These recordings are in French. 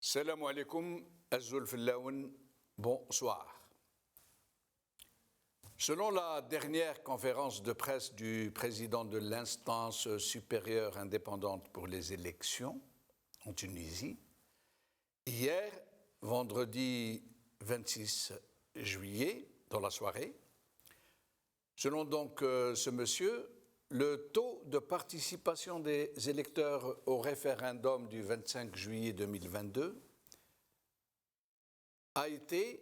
Salam alaikum, Azul Fillaoun, bonsoir. Selon la dernière conférence de presse du président de l'instance supérieure indépendante pour les élections en Tunisie, hier, vendredi 26 juillet, dans la soirée, selon donc ce monsieur, le taux de participation des électeurs au référendum du 25 juillet 2022 a été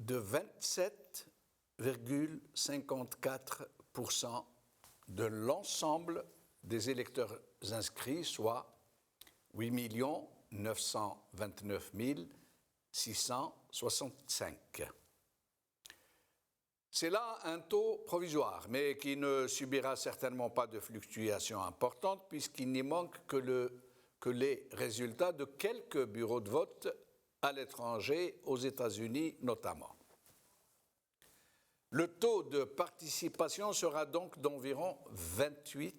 de 27,54% de l'ensemble des électeurs inscrits, soit 8 929 665. C'est là un taux provisoire, mais qui ne subira certainement pas de fluctuations importantes puisqu'il n'y manque que les résultats de quelques bureaux de vote à l'étranger, aux États-Unis notamment. Le taux de participation sera donc d'environ 28%,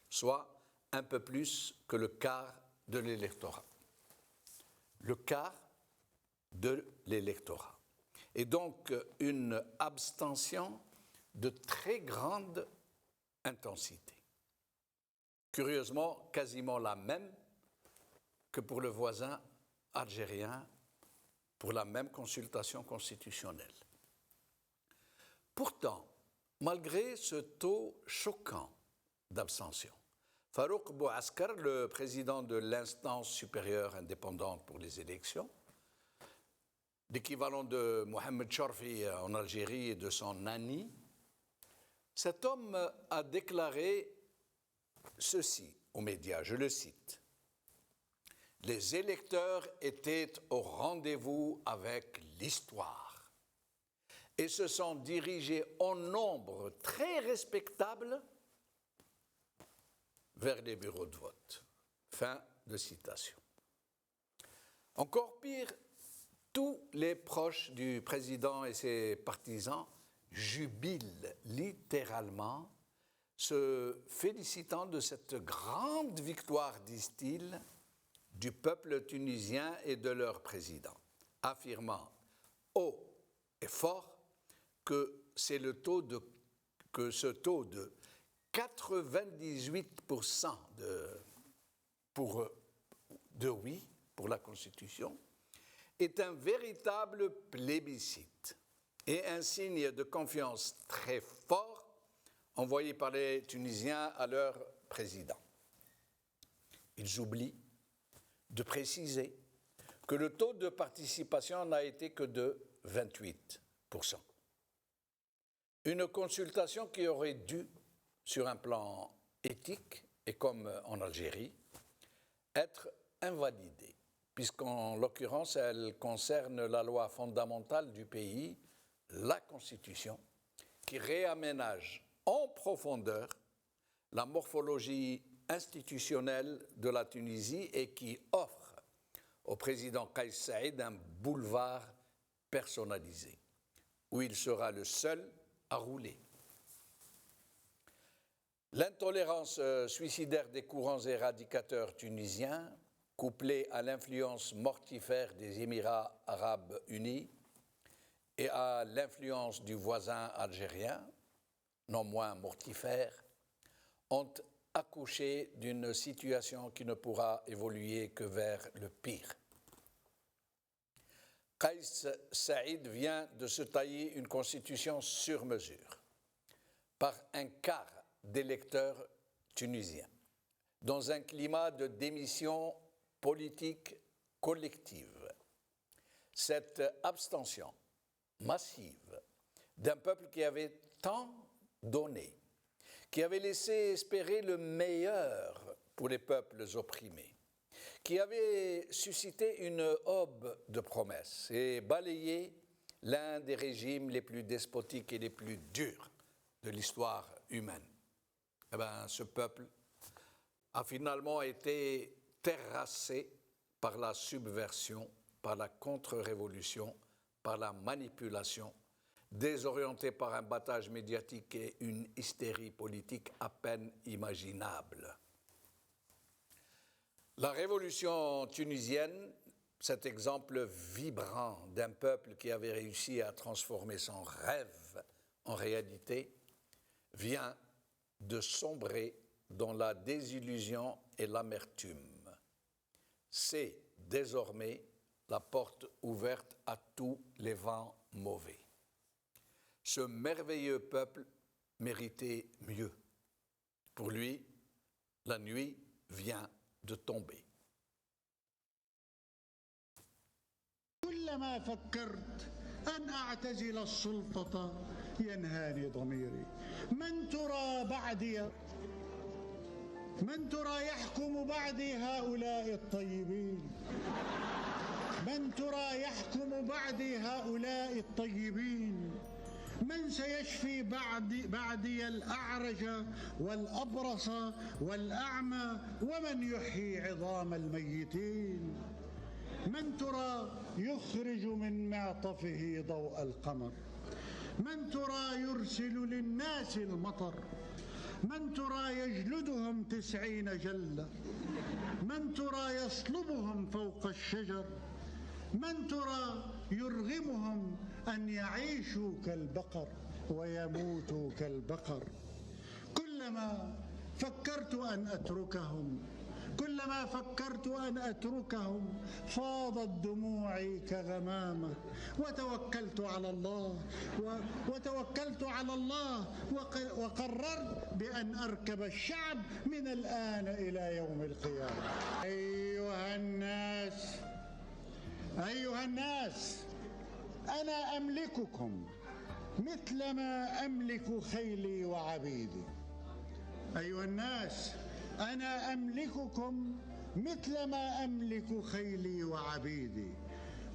soit un peu plus que le quart de l'électorat. Le quart de l'électorat. Et donc une abstention de très grande intensité. Curieusement, quasiment la même que pour le voisin algérien pour la même consultation constitutionnelle. Pourtant, malgré ce taux choquant d'abstention, Farouk Bouaskar, le président de l'instance supérieure indépendante pour les élections, l'équivalent de Mohamed Chorfi en Algérie et de son Nani, cet homme a déclaré ceci aux médias, je le cite. « Les électeurs étaient au rendez-vous avec l'histoire et se sont dirigés en nombre très respectable vers les bureaux de vote. » Fin de citation. Encore pire, tous les proches du président et ses partisans jubilent littéralement, se félicitant de cette grande victoire, disent-ils, du peuple tunisien et de leur président, affirmant haut et fort que ce taux de 98% de oui pour la Constitution est un véritable plébiscite et un signe de confiance très fort envoyé par les Tunisiens à leur président. Ils oublient de préciser que le taux de participation n'a été que de 28%. Une consultation qui aurait dû, sur un plan éthique et comme en Algérie, être invalidée, puisqu'en l'occurrence, elle concerne la loi fondamentale du pays, la Constitution, qui réaménage en profondeur la morphologie institutionnelle de la Tunisie et qui offre au président Kais Saïed un boulevard personnalisé, où il sera le seul à rouler. L'intolérance suicidaire des courants éradicateurs tunisiens, couplée à l'influence mortifère des Émirats arabes unis et à l'influence du voisin algérien, non moins mortifère, ont accouché d'une situation qui ne pourra évoluer que vers le pire. Kais Saïed vient de se tailler une constitution sur mesure par un quart d'électeurs tunisiens, dans un climat de démission politique collective. Cette abstention massive d'un peuple qui avait tant donné, qui avait laissé espérer le meilleur pour les peuples opprimés, qui avait suscité une aube de promesses et balayé l'un des régimes les plus despotiques et les plus durs de l'histoire humaine. Eh bien, ce peuple a finalement été terrassé par la subversion, par la contre-révolution, par la manipulation, désorienté par un battage médiatique et une hystérie politique à peine imaginable. La révolution tunisienne, cet exemple vibrant d'un peuple qui avait réussi à transformer son rêve en réalité, vient de sombrer dans la désillusion et l'amertume. C'est désormais la porte ouverte à tous les vents mauvais. Ce merveilleux peuple méritait mieux. Pour lui, la nuit vient de tomber. كلما فكرت أن أعتزل السلطة ينهاني ضميري. من ترى يحكم بعدي هؤلاء الطيبين؟ من ترى يحكم بعدي هؤلاء الطيبين؟ من سيشفي بعدي الأعرج والأبرص والأعمى؟ ومن يحيي عظام الميتين؟ من ترى يخرج من معطفه ضوء القمر؟ من ترى يرسل للناس المطر؟ من ترى يجلدهم 90 جلة؟ من ترى يصلبهم فوق الشجر؟ من ترى يرغمهم أن يعيشوا كالبقر ويموتوا كالبقر؟ كلما فكرت أن أتركهم فاضت دموعي كغمامة، وتوكلت على الله وقررت بأن أركب الشعب من الآن إلى يوم القيامة. أيها الناس، أنا أملككم مثلما أملك خيلي وعبيدي. أيها الناس، أنا أملككم مثلما أملك خيلي وعبيدي،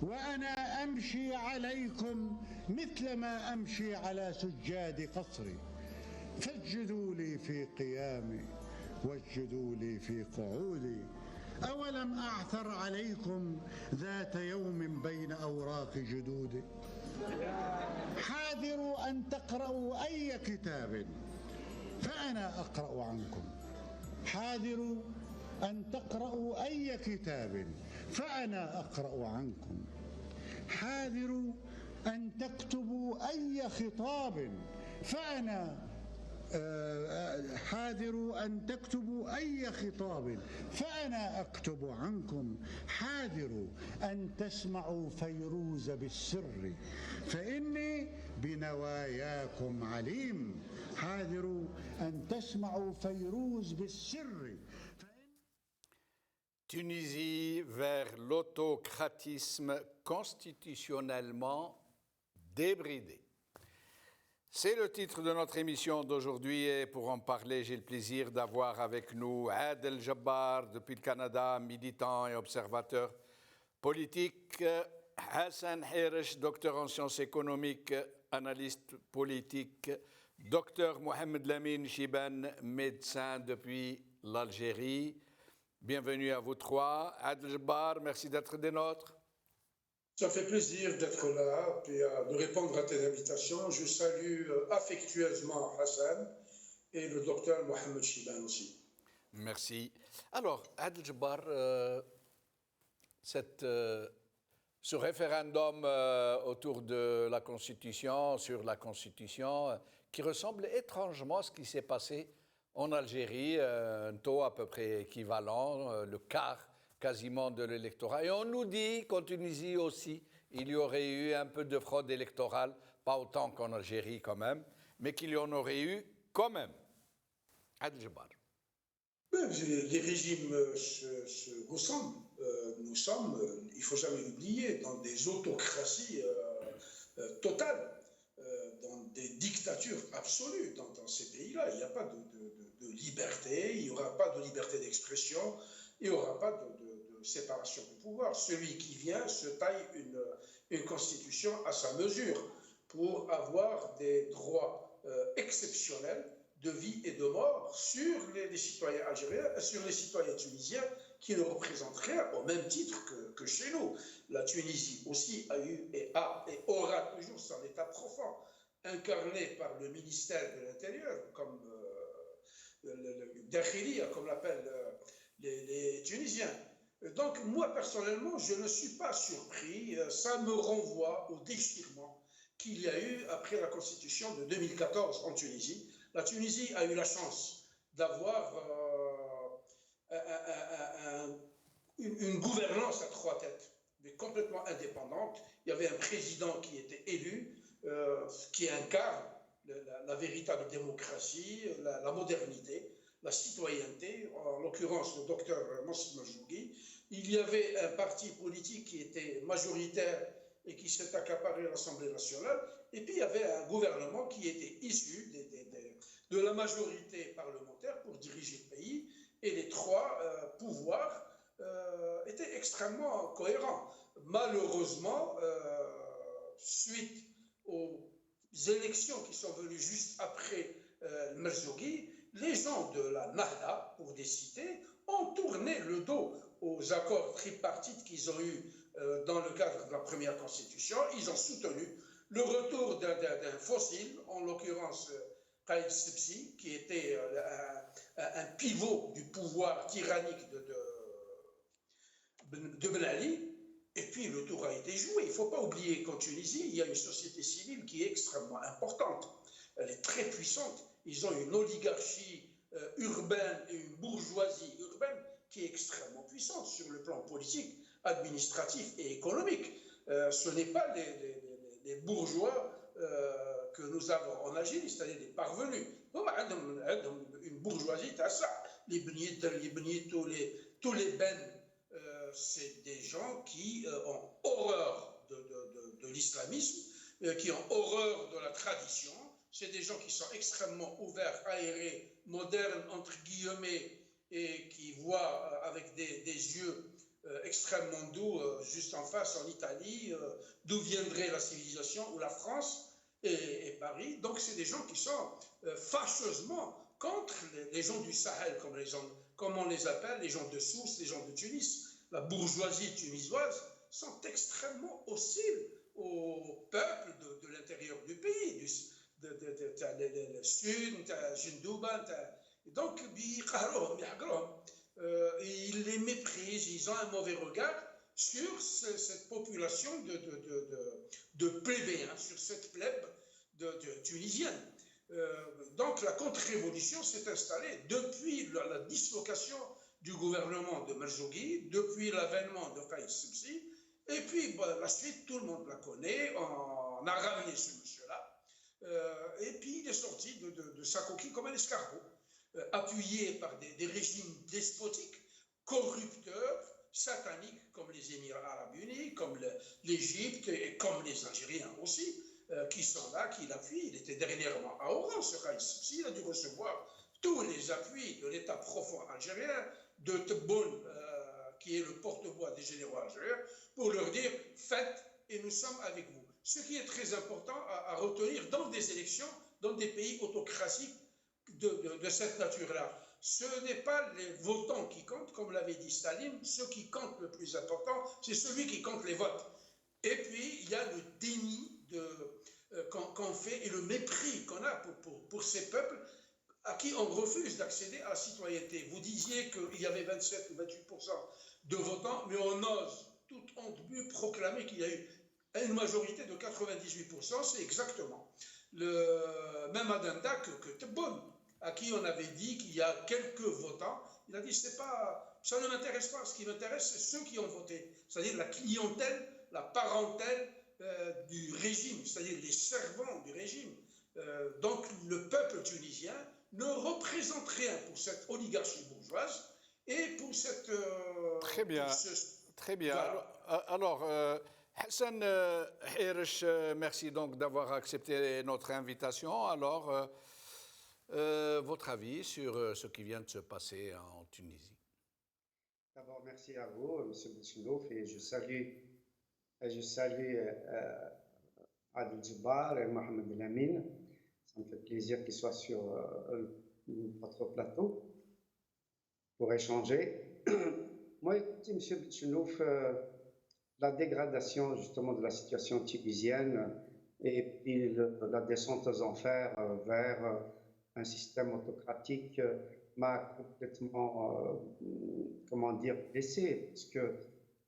وأنا أمشي عليكم مثلما أمشي على سجاد قصري. فاسجدوا لي في قيامي واسجدوا لي في قعودي. أولم أعثر عليكم ذات يوم بين أوراق جدودي؟ حاذروا أن تقرأوا أي كتاب فأنا أقرأ عنكم. حاذروا أن تقرأوا أي كتاب فأنا أقرأ عنكم. حاذروا أن تكتبوا أي خطاب حاذروا أن تكتبوا أي خطاب فأنا أكتب عنكم. حاذروا أن تسمعوا فيروز بالسر فإني بنواياكم عليم. حاذروا أن تسمعوا فيروز بالسر. Tunisie vers l'autocratisme constitutionnellement débridé. C'est le titre de notre émission d'aujourd'hui et pour en parler, j'ai le plaisir d'avoir avec nous Adel Jabbar depuis le Canada, militant et observateur politique, Hassan Hirish, docteur en sciences économiques, analyste politique, docteur Mohamed Lamine Chiban, médecin depuis l'Algérie. Bienvenue à vous trois. Adel Jabbar, merci d'être des nôtres. Ça fait plaisir d'être là et de répondre à tes invitations. Je salue affectueusement Hassan et le docteur Mohamed Chiban aussi. Merci. Alors, Adel Jabbar, ce référendum autour de la Constitution, sur la Constitution, qui ressemble étrangement à ce qui s'est passé en Algérie, un taux à peu près équivalent, le quart quasiment de l'électorat. Et on nous dit qu'en Tunisie aussi, il y aurait eu un peu de fraude électorale, pas autant qu'en Algérie quand même, mais qu'il y en aurait eu quand même. Adel Jabbar. Les régimes se ressemblent. Nous sommes, il ne faut jamais l'oublier, dans des autocraties totales, dans des dictatures absolues dans ces pays-là. Il n'y a pas de liberté, il n'y aura pas de liberté d'expression, il n'y aura pas de séparation du pouvoir. Celui qui vient se taille une constitution à sa mesure pour avoir des droits exceptionnels de vie et de mort sur les citoyens algériens et sur les citoyens tunisiens qui ne représentent rien au même titre que chez nous. La Tunisie aussi a eu et aura toujours son état profond, incarné par le ministère de l'Intérieur, comme le Dakhiliya, comme l'appellent les Tunisiens. Donc, moi, personnellement, je ne suis pas surpris. Ça me renvoie au déchirement qu'il y a eu après la constitution de 2014 en Tunisie. La Tunisie a eu la chance d'avoir une gouvernance à trois têtes, mais complètement indépendante. Il y avait un président qui était élu, qui incarne la véritable démocratie, la modernité, la citoyenneté, en l'occurrence le docteur Mossi Majougui. Il y avait un parti politique qui était majoritaire et qui s'est accaparé l'Assemblée nationale. Et puis il y avait un gouvernement qui était issu de la majorité parlementaire pour diriger le pays. Et les trois pouvoirs étaient extrêmement cohérents. Malheureusement, suite aux élections qui sont venues juste après le Merzougui, les gens de la Nahda, pour des cités, ont tourné le dos aux accords tripartites qu'ils ont eus dans le cadre de la première constitution. Ils ont soutenu le retour d'un fossile, en l'occurrence Khaït Sibsi, qui était un pivot du pouvoir tyrannique de Ben Ali. Et puis le tour a été joué. Il ne faut pas oublier qu'en Tunisie, il y a une société civile qui est extrêmement importante. Elle est très puissante. Ils ont une oligarchie urbaine et une bourgeoisie urbaine qui est extrêmement puissante sur le plan politique, administratif et économique. Ce n'est pas les bourgeois que nous avons en Algérie, c'est-à-dire des parvenus. Une bourgeoisie, t'as ça. Les beignets, tous les bennes, c'est des gens qui ont horreur de l'islamisme, qui ont horreur de la tradition. C'est des gens qui sont extrêmement ouverts, aérés, modernes, entre guillemets, et qui voient avec des yeux extrêmement doux, juste en face, en Italie, d'où viendrait la civilisation, ou la France et Paris. Donc, c'est des gens qui sont fâcheusement contre les gens du Sahel, comme on les appelle, les gens de Sousse, les gens de Tunis. La bourgeoisie tunisoise sont extrêmement hostiles au peuple de l'intérieur du pays, le sud, Jindouban. Donc, ils les méprisent, ils ont un mauvais regard sur cette population de plébéiens, sur cette plèbe tunisienne. Donc, la contre-révolution s'est installée depuis la dislocation du gouvernement de Merzougui, depuis l'avènement de Khaït Sibsi, et puis la suite, tout le monde la connaît, on a ramené ce monsieur-là, et puis il est sorti de sa coquille comme un escargot, appuyé par des régimes despotiques, corrupteurs, sataniques, comme les Émirats arabes unis, comme l'Égypte, et comme les Algériens aussi, qui sont là, qui l'appuient. Il était dernièrement à Oran, ce Khaït Sibsi, il a dû recevoir tous les appuis de l'État profond algérien, de Tebboune, qui est le porte-voix des généraux algériens, pour leur dire « faites et nous sommes avec vous ». Ce qui est très important à retenir dans des élections, dans des pays autocratiques de cette nature-là. Ce n'est pas les votants qui comptent, comme l'avait dit Staline, ce qui compte le plus important, c'est celui qui compte les votes. Et puis, il y a le déni qu'on fait et le mépris qu'on a pour ces peuples à qui on refuse d'accéder à la citoyenneté. Vous disiez qu'il y avait 27 ou 28% de votants, mais on ose, toute honte bue, proclamer qu'il y a eu une majorité de 98%. C'est exactement le même Adenda que Tebboune, à qui on avait dit qu'il y a quelques votants. Il a dit, ça ne m'intéresse pas. Ce qui m'intéresse, c'est ceux qui ont voté, c'est-à-dire la clientèle, la parentèle du régime, c'est-à-dire les servants du régime. Donc le peuple tunisien ne représente rien pour cette oligarchie bourgeoise et pour cette... Très bien, très bien. Voilà. Alors Hassan Hirish, merci donc d'avoir accepté notre invitation. Alors, votre avis sur ce qui vient de se passer en Tunisie? D'abord, merci à vous, M. Bouchinouf, et je salue Adil Djebbar et Mohamed Elamine. Ça me fait plaisir qu'ils soient sur votre plateau pour échanger. Moi, écoutez, M. Bouchinouf, la dégradation justement de la situation tunisienne et puis la descente aux enfers vers un système autocratique m'a complètement, comment dire, blessé, parce que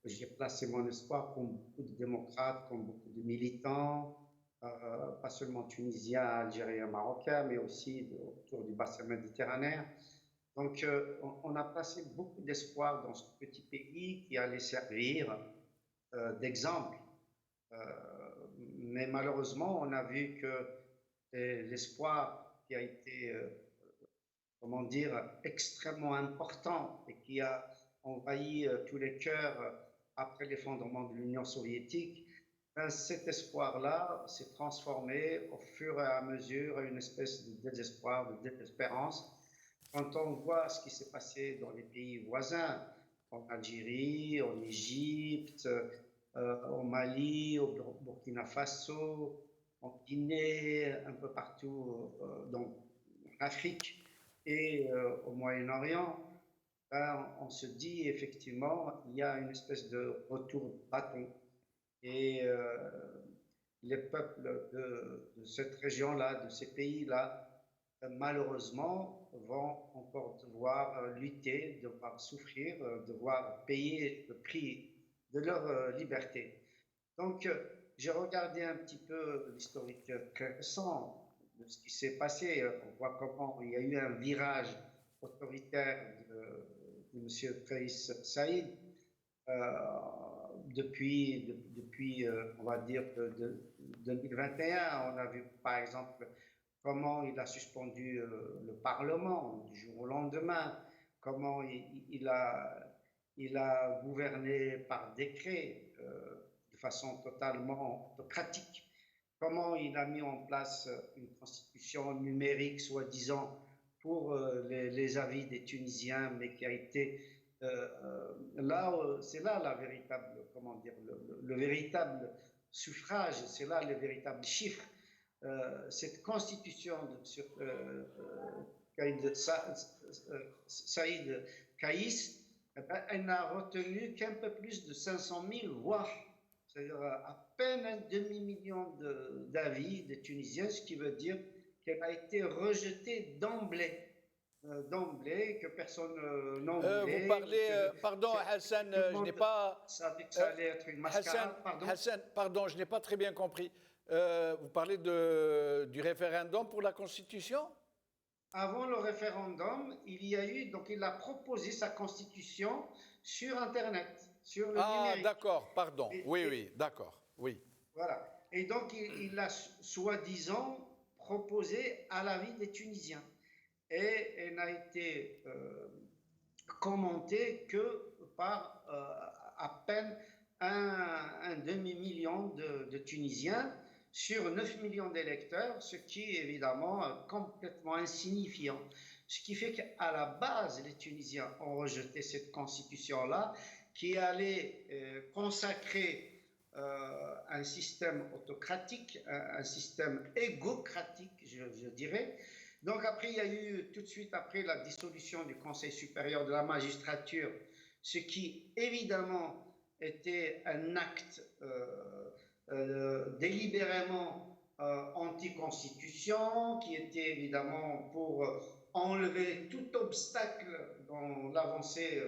j'ai placé mon espoir, comme beaucoup de démocrates, comme beaucoup de militants, pas seulement tunisiens, algériens, marocains, mais aussi autour du bassin méditerranéen. Donc, on a placé beaucoup d'espoir dans ce petit pays qui allait servir d'exemple. Mais malheureusement, on a vu que l'espoir qui a été, comment dire, extrêmement important et qui a envahi tous les cœurs après l'effondrement de l'Union soviétique, ben, cet espoir-là s'est transformé au fur et à mesure en une espèce de désespoir, de désespérance. Quand on voit ce qui s'est passé dans les pays voisins, en Algérie, en Égypte, au Mali, au Burkina Faso, en Guinée, un peu partout en Afrique et au Moyen-Orient, ben, on se dit effectivement il y a une espèce de retour de bâton. Et les peuples de cette région-là, de ces pays-là, malheureusement, vont encore devoir lutter, devoir souffrir, devoir payer le prix de leur liberté. Donc, j'ai regardé un petit peu l'historique très récent de ce qui s'est passé. On voit comment il y a eu un virage autoritaire de M. Kais Saïd depuis on va dire, 2021. On a vu, par exemple, comment il a suspendu le Parlement du jour au lendemain, comment il a gouverné par décret de façon totalement autocratique, comment il a mis en place une constitution numérique, soi-disant, pour les avis des Tunisiens, mais qui a été c'est là la véritable, comment dire, le véritable suffrage, c'est là les véritables chiffres. Cette constitution de Saïd Kaïs, elle n'a retenu qu'un peu plus de 500 000 voix, c'est-à-dire à peine un demi-million d'avis des Tunisiens, ce qui veut dire qu'elle a été rejetée d'emblée, que personne n'en voulait. Vous parlez, pardon Hassan, je n'ai pas... savait que ça allait être une mascarade, Hassan, pardon, je n'ai pas très bien compris. Vous parlez du référendum pour la Constitution? Avant le référendum, il a proposé sa Constitution sur Internet, sur le numérique. Ah, d'accord, pardon. Oui, d'accord, oui. Voilà. Et donc, il l'a soi-disant proposé à l'avis des Tunisiens. Et elle n'a été commentée que par à peine un demi-million de Tunisiens sur 9 millions d'électeurs, ce qui est évidemment complètement insignifiant. Ce qui fait qu'à la base, les Tunisiens ont rejeté cette constitution-là qui allait consacrer un système autocratique, un système égocratique, je dirais. Donc après, il y a eu tout de suite après la dissolution du Conseil supérieur de la magistrature, ce qui évidemment était un acte délibérément anti-constitution, qui était évidemment pour enlever tout obstacle dans l'avancée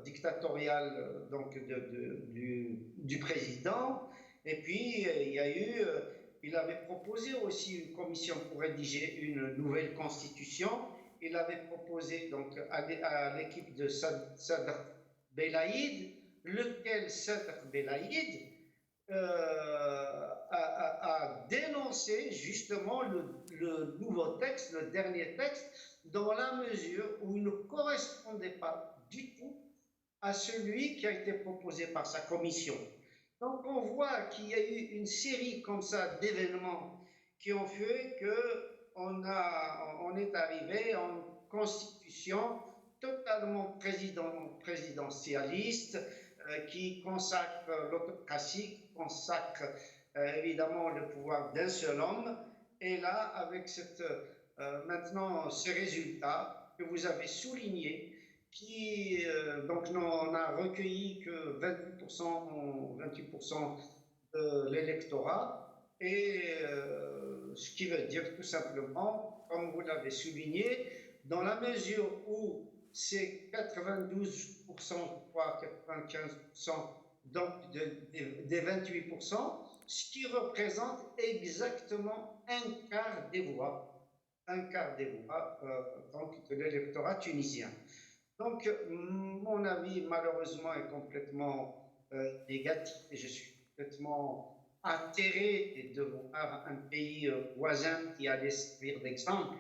dictatoriale donc du président. Et puis il avait proposé aussi une commission pour rédiger une nouvelle constitution. Il avait proposé donc à l'équipe de Sadr Belaïd, lequel Sadr Belaïd a dénoncé justement le nouveau texte, le dernier texte, dans la mesure où il ne correspondait pas du tout à celui qui a été proposé par sa commission. Donc on voit qu'il y a eu une série comme ça d'événements qui ont fait qu'on est arrivé à une constitution totalement présidentialiste qui consacre l'autocratie, qui consacre évidemment le pouvoir d'un seul homme. Et là, avec maintenant ces résultats que vous avez soulignés, qui donc n'a recueilli que 28% de l'électorat, et ce qui veut dire tout simplement, comme vous l'avez souligné, dans la mesure où c'est 92%, je crois, 95% donc des 28%, ce qui représente exactement un quart des voix donc de l'électorat tunisien. Donc, mon avis, malheureusement, est complètement négatif et je suis complètement atterré de voir un pays voisin qui allait servir d'exemple,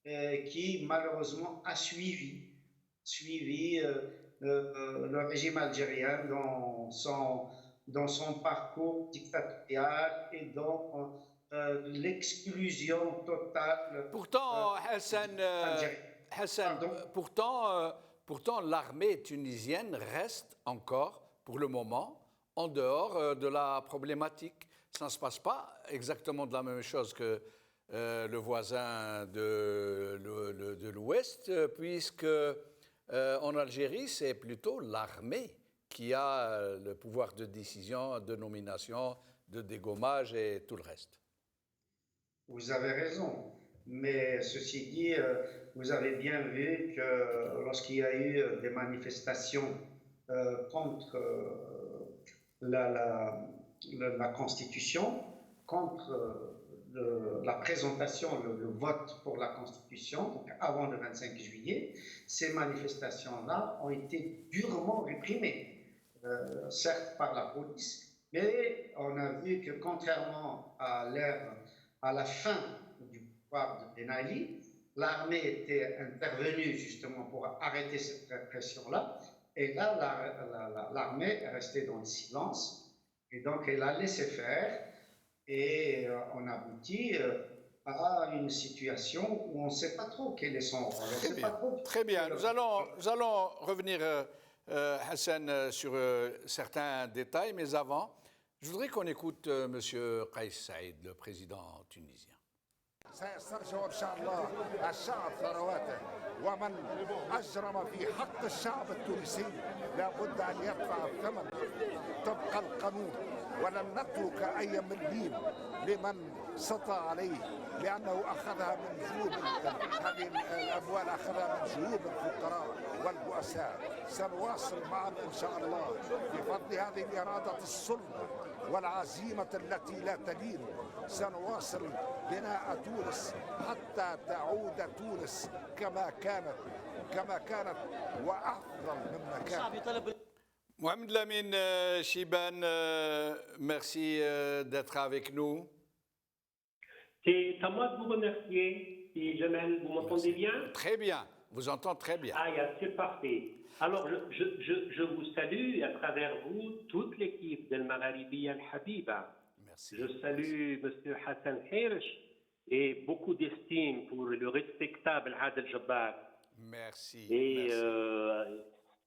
qui malheureusement a suivi le régime algérien dans son parcours dictatorial et dans l'exclusion totale Pourtant, Hassan, pourtant l'armée tunisienne reste encore, pour le moment, en dehors de la problématique. Ça ne se passe pas exactement de la même chose que le voisin de l'Ouest, puisque en Algérie, c'est plutôt l'armée qui a le pouvoir de décision, de nomination, de dégommage et tout le reste. Vous avez raison, mais ceci dit, vous avez bien vu que lorsqu'il y a eu des manifestations contre la Constitution, contre la présentation, le vote pour la Constitution, donc avant le 25 juillet, ces manifestations-là ont été durement réprimées, certes par la police, mais on a vu que contrairement à la fin du pouvoir de Ben Ali, l'armée était intervenue justement pour arrêter cette répression-là, et là, l'armée est restée dans le silence, et donc elle a laissé faire, et on aboutit à une situation où on ne sait pas trop quel est son rôle. Très bien. Nous allons revenir, Hassan, sur certains détails, mais avant, je voudrais qu'on écoute M. Kais Saïd, le président tunisien. سيسترجع إن شاء الله الشعب ثرواته ومن أجرم في حق الشعب التونسي لابد أن يدفع الثمن طبق القانون ولن نترك أي مليم لمن سطى عليه لأنه أخذها من جيوب هذه الأموال أخذها من جيوب الفقراء والبؤساء. سنواصل معا إن شاء الله بفضل هذه الإرادة الصلبة والعزيمة التي لا تلين. سنواصل بناء تونس حتى تعود تونس كما كانت وأفضل مما كانت. Mohamed Lamine Chiban, merci d'être avec nous. C'est à moi de vous remercier. Et Jamel, vous m'entendez bien? Très bien, vous entendez très bien. Ah, c'est parfait. Alors, je vous salue à travers vous, toute l'équipe del Magharibiya Al-Habiba. Merci. Je salue M. Hassan Hirsch et beaucoup d'estime pour le respectable Adel Jabbar. Merci. Et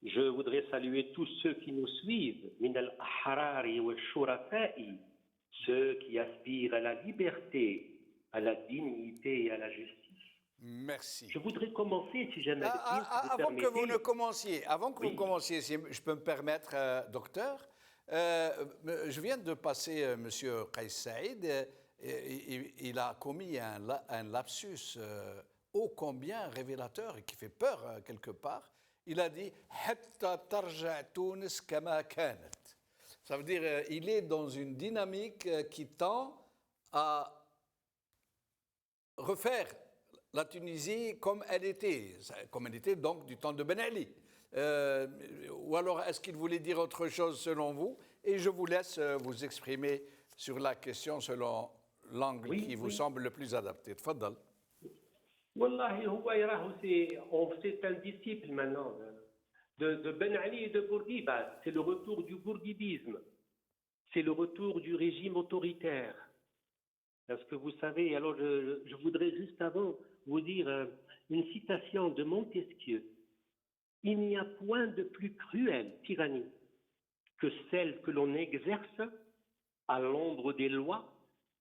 je voudrais saluer tous ceux qui nous suivent, min al-Ahrari wa al-Shurafa'i, ceux qui aspirent à la liberté, à la dignité et à la justice. Merci. Je voudrais commencer, si jamais avant que vous commenciez, si je peux me permettre, docteur, je viens de passer M. Kais Saïd, il a commis un lapsus ô combien révélateur et qui fait peur quelque part. Il a dit Hatta tarja Tunis kama kanat. Ça veut dire il est dans une dynamique qui tend à refaire la Tunisie comme elle était donc du temps de Ben Ali. Ou alors est-ce qu'il voulait dire autre chose selon vous? Et je vous laisse vous exprimer sur la question selon l'angle qui vous semble le plus adapté. Tfaddal. Wallahi, c'est un disciple maintenant de Ben Ali et de Bourguiba. C'est le retour du bourguibisme. C'est le retour du régime autoritaire. Parce que vous savez, alors je voudrais juste avant vous dire une citation de Montesquieu. Il n'y a point de plus cruelle tyrannie que celle que l'on exerce à l'ombre des lois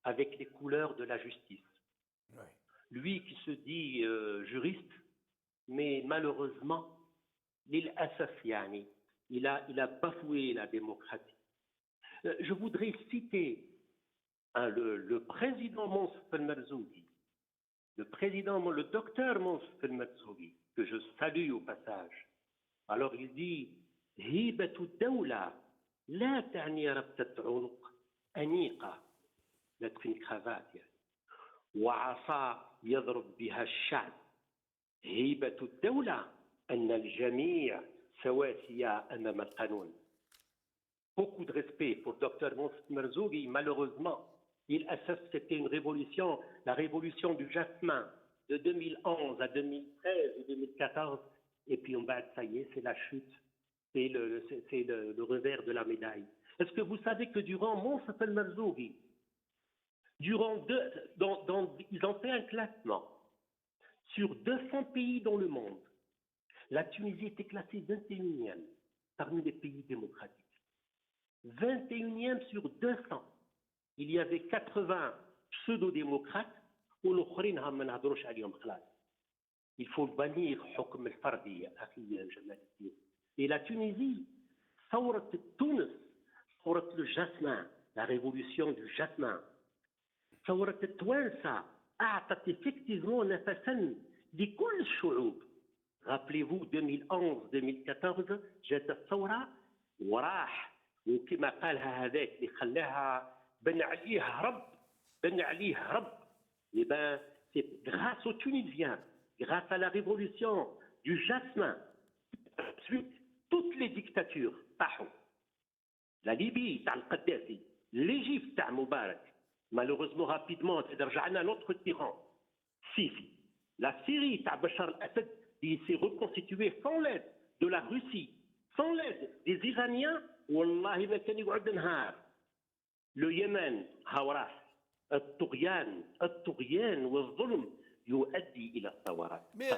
avec les couleurs de la justice. Oui. Lui qui se dit juriste, mais malheureusement, il a bafoué la démocratie. Je voudrais citer le président Monsef El Marzouki, le président, le docteur Monsef El-Marzouki, que je salue au passage, alors il dit هيبة الدولة لا تعني ربطة عنق أنيقة لا تكون كرافات يعني وعصا يضرب بها الشعب هيبة الدولة أن الجميع سواسية أمام القانون. Beaucoup de respect pour Dr Monsef Marzouki. Malheureusement, il assiste, c'était une révolution, la révolution du jasmin de 2011 à 2013 et 2014. Et puis on va, ça y est, c'est la chute, c'est le revers de la médaille. Est-ce que vous savez que durant Monsef El-Marzouki, ils ont fait un classement sur 200 pays dans le monde. La Tunisie était classée 21e parmi les pays démocratiques. 21e sur 200. Il y avait 80 pseudo-démocrates والآخرين هم ما نهضروش عليهم خلاص. Il faut bannir حكم الفردي أخي جمال الدين. Et la Tunisie, ثورة تونس, ثورة le jasmin, la révolution du jasmin. ثورة التوانسة أعطت effectivement نفسا لكل الشعوب. Rappelez-vous 2011-2014 جات الثورة وراح وكما قالها هذاك اللي خلاها بن عليه هرب. Eh bien, c'est grâce aux Tunisiens, grâce à la révolution du jasmin, ensuite toutes les dictatures, la Libye, تاع القذافي, l'Égypte, تاع Moubarak, malheureusement rapidement, c'est رجعنا notre tyran, Sisi, la Syrie, تاع Bachar al-Assad, il s'est reconstitué sans l'aide de la Russie, sans l'aide des Iraniens, والله ما كان يقعد نهار. Le Yémen, هاوراه, الطغيان والظلم يؤدي إلى الثورات. Mais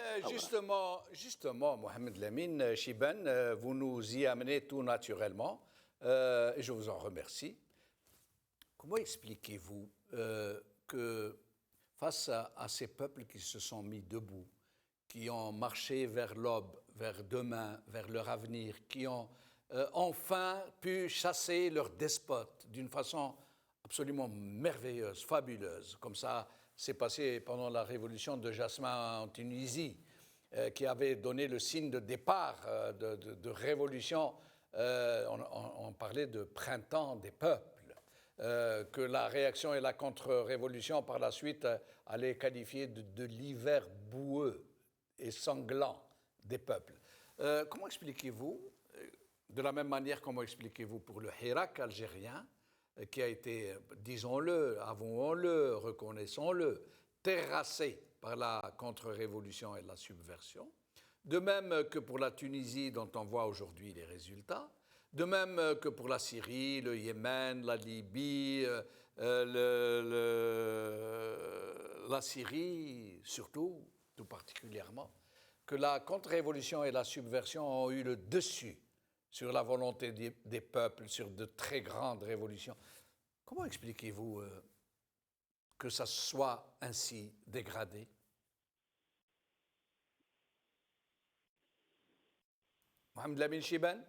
justement, Mohamed Lamine Chibane, vous nous y amenez tout naturellement, et je vous en remercie. Comment expliquez-vous que face à ces peuples qui se sont mis debout, qui ont marché vers l'aube, vers demain, vers leur avenir, qui ont enfin pu chasser leurs despotes d'une façon absolument merveilleuse, fabuleuse, comme ça s'est passé pendant la révolution de Jasmin en Tunisie, qui avait donné le signe de départ de révolution. On parlait de printemps des peuples, que la réaction et la contre-révolution par la suite allaient qualifier de l'hiver boueux et sanglant des peuples. Comment expliquez-vous, de la même manière comment expliquez-vous pour le Hirak algérien, qui a été, disons-le, avouons-le, reconnaissons-le, terrassé par la contre-révolution et la subversion, de même que pour la Tunisie dont on voit aujourd'hui les résultats, de même que pour la Syrie, le Yémen, la Libye, la Syrie surtout, tout particulièrement, que la contre-révolution et la subversion ont eu le dessus sur la volonté des peuples, sur de très grandes révolutions. Comment expliquez-vous que ça soit ainsi dégradé? Mohamed Lamine Chibane?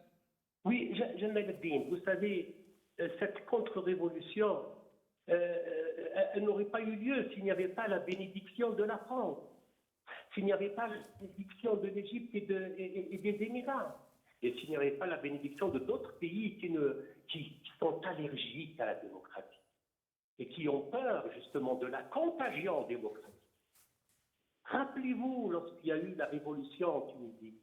Oui, Jamal Eddine, vous savez, cette contre-révolution, elle n'aurait pas eu lieu s'il n'y avait pas la bénédiction de la France, s'il n'y avait pas la bénédiction de l'Égypte et des Émirats. Et s'il n'y avait pas la bénédiction de d'autres pays qui sont allergiques à la démocratie et qui ont peur justement de la contagion démocratique. Rappelez-vous lorsqu'il y a eu la révolution en Tunisie.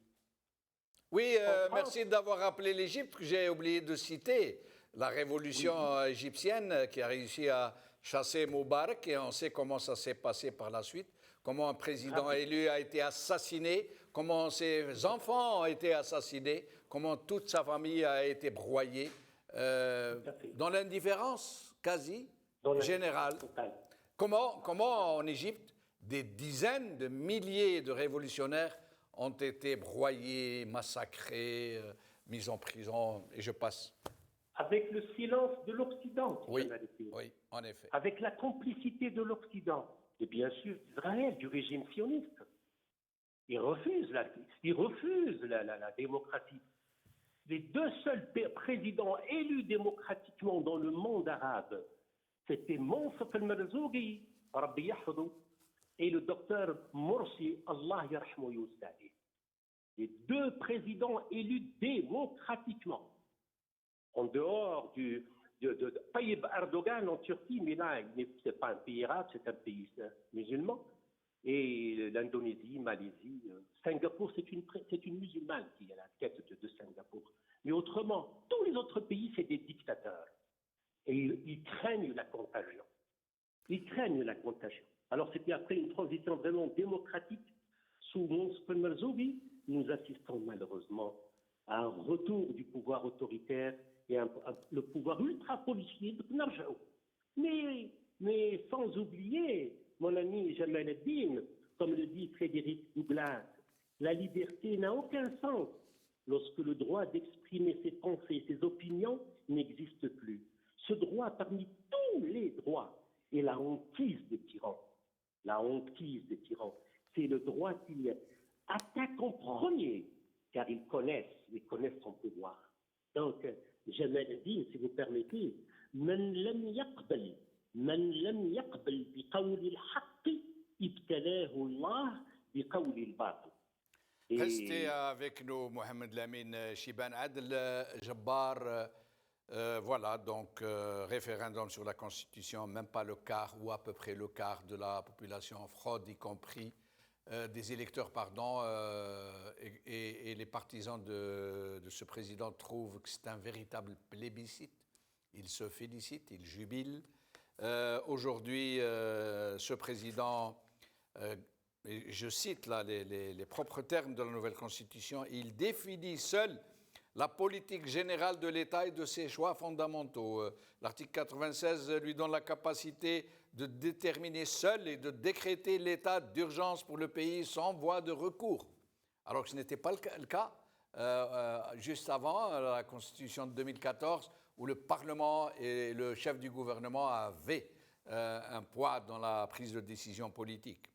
Oui, merci d'avoir rappelé l'Égypte, que j'ai oublié de citer. La révolution égyptienne qui a réussi à chasser Moubarak, et on sait comment ça s'est passé par la suite, comment un président élu a été assassiné, comment ses enfants ont été assassinés, comment toute sa famille a été broyée, dans l'indifférence quasi générale. Comment en Égypte, des dizaines de milliers de révolutionnaires ont été broyés, massacrés, mis en prison, et je passe. Avec le silence de l'Occident. Oui, en effet. Avec la complicité de l'Occident. Et bien sûr d'Israël, du régime sioniste. Ils refusent la démocratie. Les deux seuls présidents élus démocratiquement dans le monde arabe, c'était Monsef El-Marzouki, Rabbi Yahfadou, et le docteur Morsi, Allah yarhamou yustadi. Les deux présidents élus démocratiquement, en dehors de Tayyip Erdogan en Turquie, mais là, ce n'est pas un pays arabe, c'est un pays musulman. Et l'Indonésie, Malaisie, Singapour, c'est une musulmane qui est à la tête de Singapour. Mais autrement, tous les autres pays, c'est des dictateurs. Et ils craignent la contagion. Ils craignent la contagion. Alors c'était après une transition vraiment démocratique sous Monsper Merzougi, nous assistons malheureusement à un retour du pouvoir autoritaire et le pouvoir ultra-policier de Knarjao. Mais sans oublier, mon ami Jamal Eddin, comme le dit Frédéric Douglas, la liberté n'a aucun sens lorsque le droit d'exprimer ses pensées, ses opinions n'existe plus. Ce droit, parmi tous les droits, est la hantise des tyrans. La hantise des tyrans, c'est le droit qui attaque en premier, car ils connaissent son pouvoir. Donc, Jamal Eddin, si vous permettez, من لم يقبل بقول الحق ابتلاه الله بقول الباطل. Restez avec nous, Mohamed Lamine Chibane. Adel Jabbar, voilà, donc référendum sur la Constitution, même pas le quart ou à peu près le quart de la population en fraude, y compris des électeurs, pardon, et les partisans de ce président trouvent que c'est un véritable plébiscite. Ils se félicitent, ils jubilent. Aujourd'hui, ce président, je cite là les propres termes de la nouvelle Constitution, il définit seul la politique générale de l'État et de ses choix fondamentaux. L'article 96 lui donne la capacité de déterminer seul et de décréter l'état d'urgence pour le pays sans voie de recours. Alors que ce n'était pas le cas juste avant la Constitution de 2014, où le Parlement et le chef du gouvernement avaient un poids dans la prise de décision politique.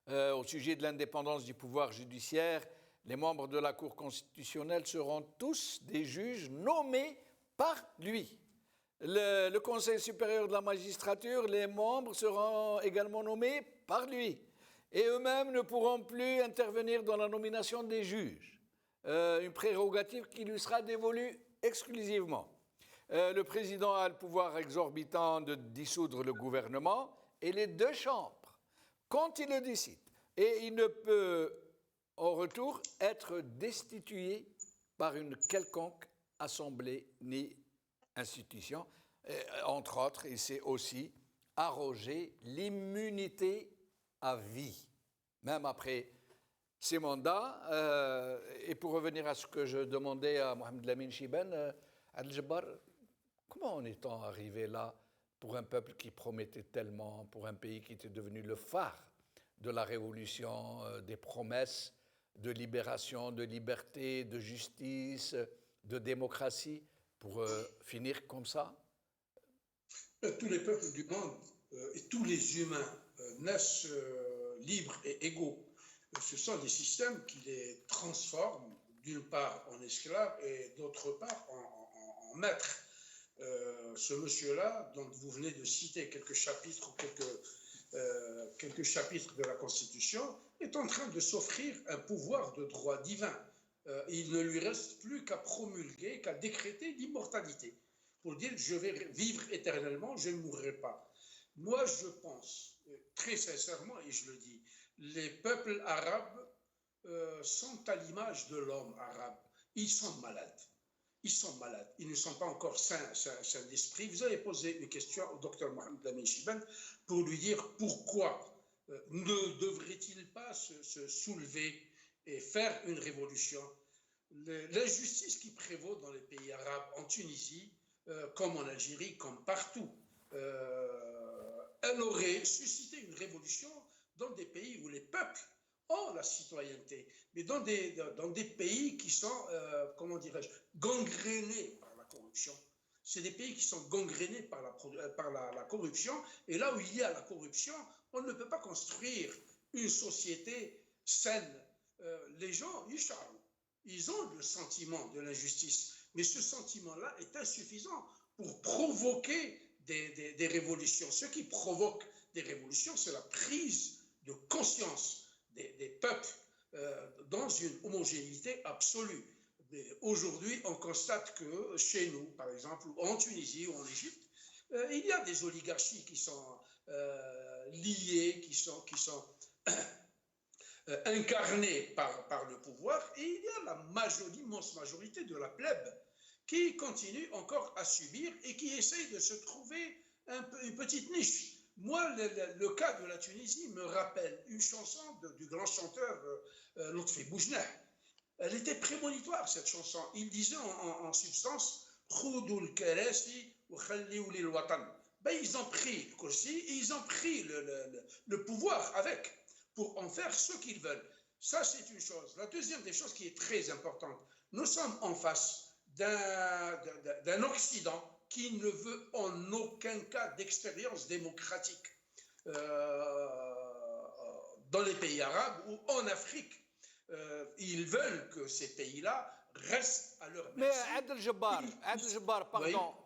Au sujet de l'indépendance du pouvoir judiciaire, les membres de la Cour constitutionnelle seront tous des juges nommés par lui. Le Conseil supérieur de la magistrature, les membres seront également nommés par lui. Et eux-mêmes ne pourront plus intervenir dans la nomination des juges, une prérogative qui lui sera dévolue exclusivement. Le président a le pouvoir exorbitant de dissoudre le gouvernement et les deux chambres, quand il le décide. Et il ne peut, en retour, être destitué par une quelconque assemblée ni institution. Entre autres, il s'est aussi arrogé l'immunité à vie, même après ses mandats. Et pour revenir à ce que je demandais à Mohamed Lamine Chibane, Adel Jabbar, comment en est-on arrivé là pour un peuple qui promettait tellement, pour un pays qui était devenu le phare de la révolution, des promesses de libération, de liberté, de justice, de démocratie, pour finir comme ça? Tous les peuples du monde et tous les humains naissent libres et égaux. Ce sont des systèmes qui les transforment d'une part en esclaves et d'autre part en maîtres. Ce monsieur-là, dont vous venez de citer quelques chapitres de la Constitution, est en train de s'offrir un pouvoir de droit divin. Il ne lui reste plus qu'à promulguer, qu'à décréter l'immortalité, pour dire je vais vivre éternellement, je ne mourrai pas. Moi, je pense, très sincèrement, et je le dis, les peuples arabes sont à l'image de l'homme arabe. Ils sont malades. Ils sont malades. Ils ne sont pas encore sains d'esprit. Vous avez posé une question au docteur Mohamed Lamine Chibane pour lui dire pourquoi ne devrait-il pas se soulever et faire une révolution. L'injustice qui prévaut dans les pays arabes, en Tunisie, comme en Algérie, comme partout, elle aurait suscité une révolution dans des pays où les peuples ont la citoyenneté, mais dans des pays qui sont, comment dirais-je, gangrénés par la corruption. C'est des pays qui sont gangrénés par la corruption, et là où il y a la corruption, on ne peut pas construire une société saine. Les gens, ils ont le sentiment de l'injustice, mais ce sentiment-là est insuffisant pour provoquer des révolutions. Ce qui provoque des révolutions, c'est la prise de conscience des peuples dans une homogénéité absolue. Aujourd'hui, on constate que chez nous, par exemple, en Tunisie ou en Égypte, il y a des oligarchies qui sont liées, qui sont incarnées par le pouvoir, et il y a l'immense majorité de la plèbe qui continue encore à subir et qui essaye de se trouver une petite niche. Moi, le cas de la Tunisie me rappelle une chanson du grand chanteur Lotfi Boujnah. Elle était prémonitoire, cette chanson. Il disait en substance Khoudoul Keresi ou Khalliou lil Watan. Ben, ils ont pris le Kursi et ils ont pris le pouvoir avec pour en faire ce qu'ils veulent. Ça, c'est une chose. La deuxième des choses qui est très importante, nous sommes en face d'un Occident qui ne veut en aucun cas d'expérience démocratique dans les pays arabes ou en Afrique. Ils veulent que ces pays-là restent à leur merci. Mais Adel Jabbar,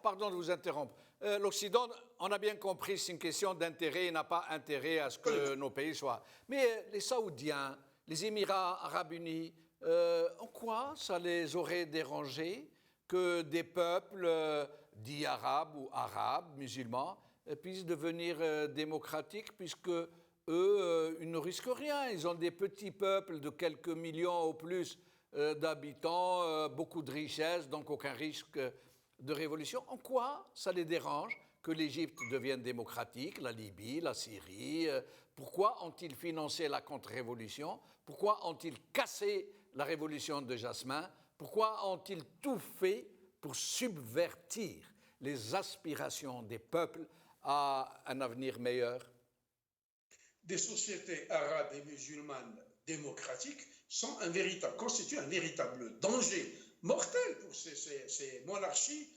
pardon de vous interrompre. L'Occident, on a bien compris, c'est une question d'intérêt, il n'a pas intérêt à ce que nos pays soient. Mais les Saoudiens, les Émirats arabes unis, en quoi ça les aurait dérangés que des peuples dits arabes ou arabes, musulmans, puissent devenir démocratiques, puisque eux, ils ne risquent rien. Ils ont des petits peuples de quelques millions au plus d'habitants, beaucoup de richesses, donc aucun risque de révolution. En quoi ça les dérange que l'Égypte devienne démocratique, la Libye, la Syrie? Pourquoi ont-ils financé la contre-révolution? Pourquoi ont-ils cassé la révolution de Jasmin? Pourquoi ont-ils tout fait pour subvertir les aspirations des peuples à un avenir meilleur? Des sociétés arabes et musulmanes démocratiques constituent un véritable danger mortel pour ces monarchies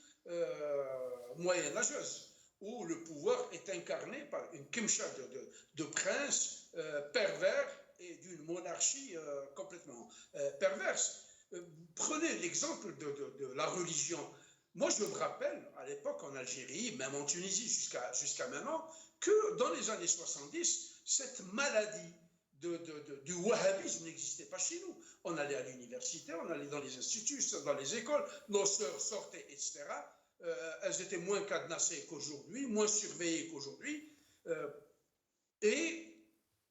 moyenâgeuses, où le pouvoir est incarné par une kimcha de princes pervers et d'une monarchie complètement perverse. Prenez l'exemple de la religion. Moi, je me rappelle, à l'époque en Algérie, même en Tunisie jusqu'à maintenant, que dans les années 70, cette maladie du wahhabisme n'existait pas chez nous. On allait à l'université, on allait dans les instituts, dans les écoles, nos sœurs sortaient, etc. Elles étaient moins cadenassées qu'aujourd'hui, moins surveillées qu'aujourd'hui. Et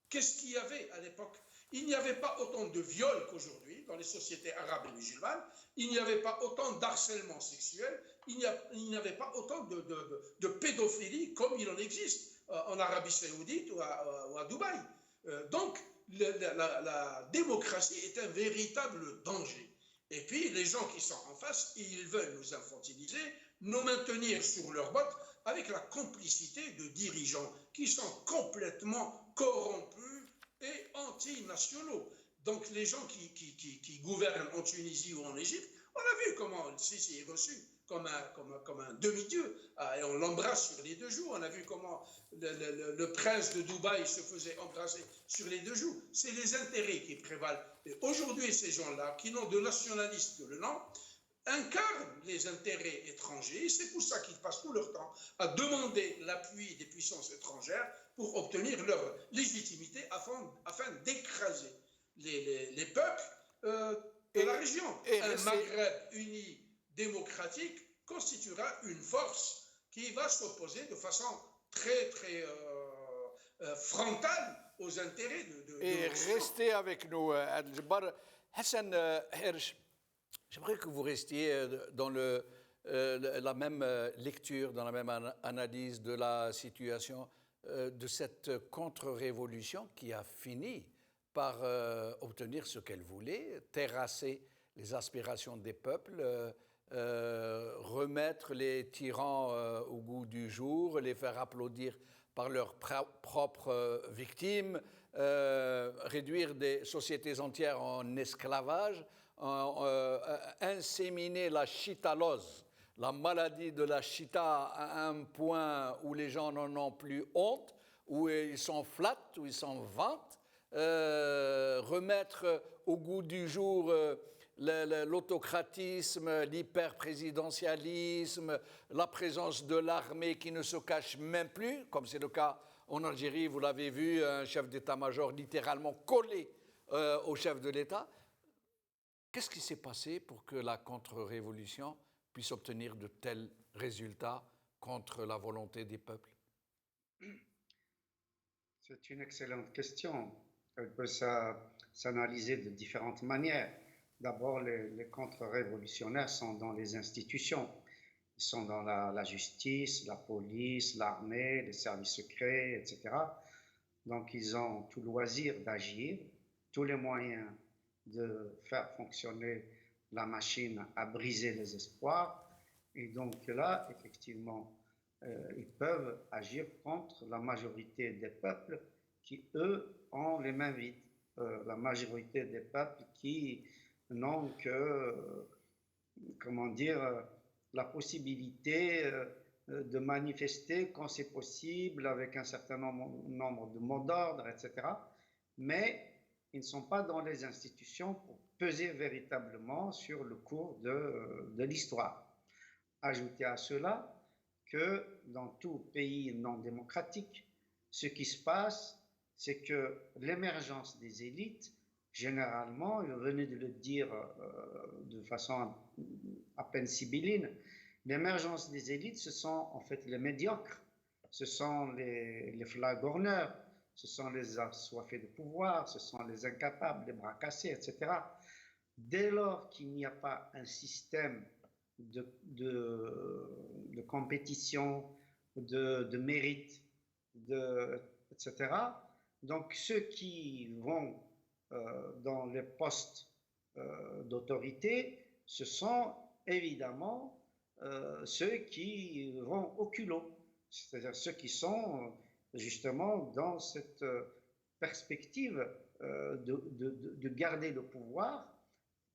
qu'est-ce qu'il y avait à l'époque? Il n'y avait pas autant de viols qu'aujourd'hui dans les sociétés arabes et musulmanes. Il n'y avait pas autant d'harcèlement sexuel. Il n'y avait pas autant de pédophilie comme il en existe en Arabie Saoudite ou à Dubaï. Donc, la démocratie est un véritable danger. Et puis, les gens qui sont en face, ils veulent nous infantiliser, nous maintenir sur leurs bottes avec la complicité de dirigeants qui sont complètement corrompus et anti-nationaux. Donc, les gens qui gouvernent en Tunisie ou en Égypte, on a vu comment le Sisi est reçu comme un demi-dieu, et on l'embrasse sur les deux joues. On a vu comment le prince de Dubaï se faisait embrasser sur les deux joues. C'est les intérêts qui prévalent. Et aujourd'hui, ces gens-là, qui n'ont de nationalistes que le nom, incarnent les intérêts étrangers. C'est pour ça qu'ils passent tout leur temps à demander l'appui des puissances étrangères pour obtenir leur légitimité afin d'écraser les peuples de la région. Un Maghreb uni démocratique constituera une force qui va s'opposer de façon très, très frontale aux intérêts de Et restez avec nous, Adel Jabbar. Hassan Hersh, j'aimerais que vous restiez dans la même lecture, dans la même analyse de la situation de cette contre-révolution qui a fini par obtenir ce qu'elle voulait, terrasser les aspirations des peuples, remettre les tyrans au goût du jour, les faire applaudir par leurs propres victimes, réduire des sociétés entières en esclavage, inséminer la chitalose, la maladie de la chita à un point où les gens n'en ont plus honte, où ils s'en flattent, où ils s'en vantent, remettre au goût du jour l'autocratisme, l'hyperprésidentialisme, la présence de l'armée qui ne se cache même plus, comme c'est le cas En Algérie, vous l'avez vu, un chef d'état-major littéralement collé au chef de l'État. Qu'est-ce qui s'est passé pour que la contre-révolution puisse obtenir de tels résultats contre la volonté des peuples? C'est une excellente question. Elle peut s'analyser de différentes manières. D'abord, les contre-révolutionnaires sont dans les institutions. Ils sont dans la justice, la police, l'armée, les services secrets, etc. Donc, ils ont tout loisir d'agir, tous les moyens de faire fonctionner la machine à briser les espoirs. Et donc là, effectivement, ils peuvent agir contre la majorité des peuples qui, eux, ont les mains vides. La majorité des peuples qui n'ont que, comment dire, la possibilité de manifester quand c'est possible avec un certain nombre de mots d'ordre, etc. Mais ils ne sont pas dans les institutions pour peser véritablement sur le cours de l'histoire. Ajoutez à cela que dans tout pays non démocratique, ce qui se passe, c'est que l'émergence des élites, généralement, vous venez de le dire de façon à peine sibylline, l'émergence des élites, ce sont en fait les médiocres, ce sont les flagorneurs, ce sont les assoiffés de pouvoir, ce sont les incapables, les bras cassés, etc. Dès lors qu'il n'y a pas un système de compétition, de mérite, etc., donc ceux qui vont dans les postes d'autorité, ce sont évidemment ceux qui vont au culot, c'est-à-dire ceux qui sont justement dans cette perspective de garder le pouvoir,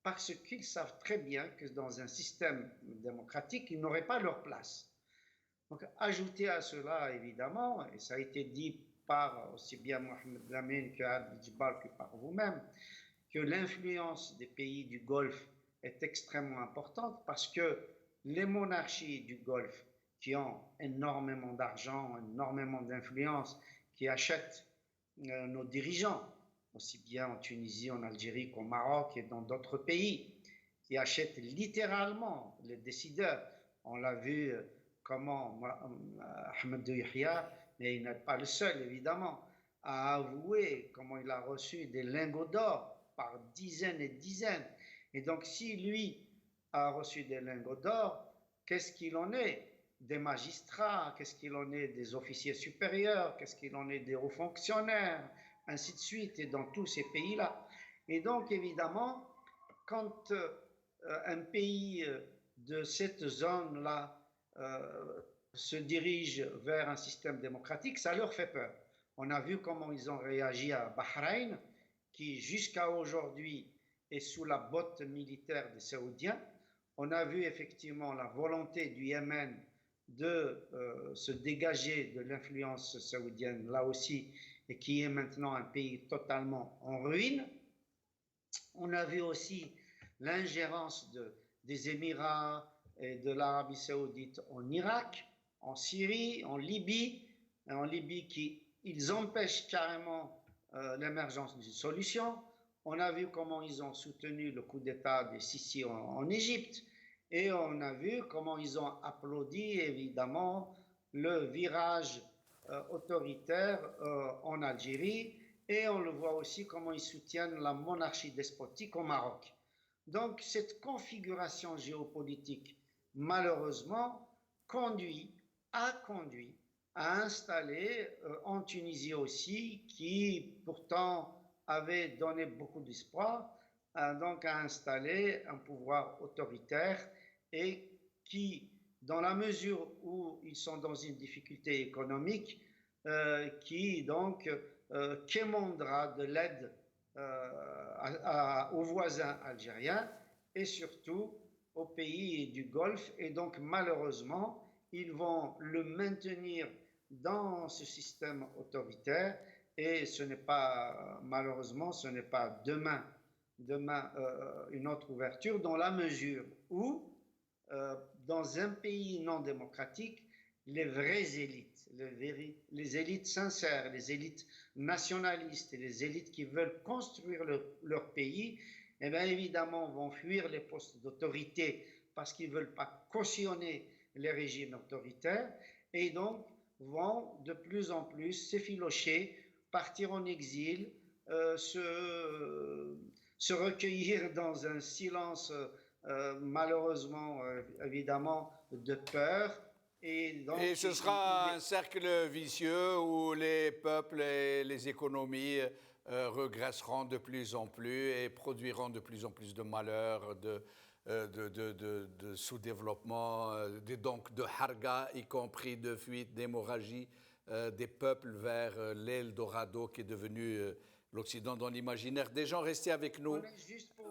parce qu'ils savent très bien que dans un système démocratique, ils n'auraient pas leur place. Donc, ajouter à cela, évidemment, et ça a été dit par aussi bien Mohamed Lamine que Adel Djibal que par vous-même, que l'influence des pays du Golfe est extrêmement importante parce que les monarchies du Golfe qui ont énormément d'argent, énormément d'influence, qui achètent nos dirigeants, aussi bien en Tunisie, en Algérie qu'au Maroc et dans d'autres pays, qui achètent littéralement les décideurs. On l'a vu comment Ahmed Yahya, mais il n'est pas le seul évidemment, a avoué comment il a reçu des lingots d'or par dizaines et dizaines. Et donc si lui a reçu des lingots d'or, qu'est-ce qu'il en est des magistrats, qu'est-ce qu'il en est des officiers supérieurs, qu'est-ce qu'il en est des hauts fonctionnaires, ainsi de suite, et dans tous ces pays-là. Et donc, évidemment, quand un pays de cette zone-là se dirige vers un système démocratique, ça leur fait peur. On a vu comment ils ont réagi à Bahreïn, qui jusqu'à aujourd'hui est sous la botte militaire des Saoudiens. On a vu effectivement la volonté du Yémen de se dégager de l'influence saoudienne, là aussi, et qui est maintenant un pays totalement en ruine. On a vu aussi l'ingérence des Émirats et de l'Arabie saoudite en Irak, en Syrie, en Libye, ils empêchent carrément l'émergence d'une solution. On a vu comment ils ont soutenu le coup d'État des Sisi en Égypte. Et on a vu comment ils ont applaudi, évidemment, le virage autoritaire en Algérie. Et on le voit aussi comment ils soutiennent la monarchie despotique au Maroc. Donc, cette configuration géopolitique, malheureusement, a conduit à installer en Tunisie aussi, qui pourtant avait donné beaucoup d'espoir, donc à installer un pouvoir autoritaire et qui, dans la mesure où ils sont dans une difficulté économique, qui donc quémandera de l'aide aux voisins algériens et surtout aux pays du Golfe. Et donc malheureusement, ils vont le maintenir dans ce système autoritaire et ce n'est pas, malheureusement, ce n'est pas demain une autre ouverture dans la mesure où dans un pays non démocratique, les vraies élites, les élites sincères, les élites nationalistes et les élites qui veulent construire leur pays, eh bien évidemment vont fuir les postes d'autorité parce qu'ils ne veulent pas cautionner les régimes autoritaires et donc vont de plus en plus s'effilocher, partir en exil, se recueillir dans un silence malheureusement évidemment de peur. Et ce sera un cercle vicieux où les peuples et les économies regresseront de plus en plus et produiront de plus en plus de malheurs, de sous-développement, donc de harga, y compris de fuite, d'hémorragie des peuples vers l'Eldorado qui est devenu l'Occident dans l'imaginaire des gens. Restez avec nous. Juste pour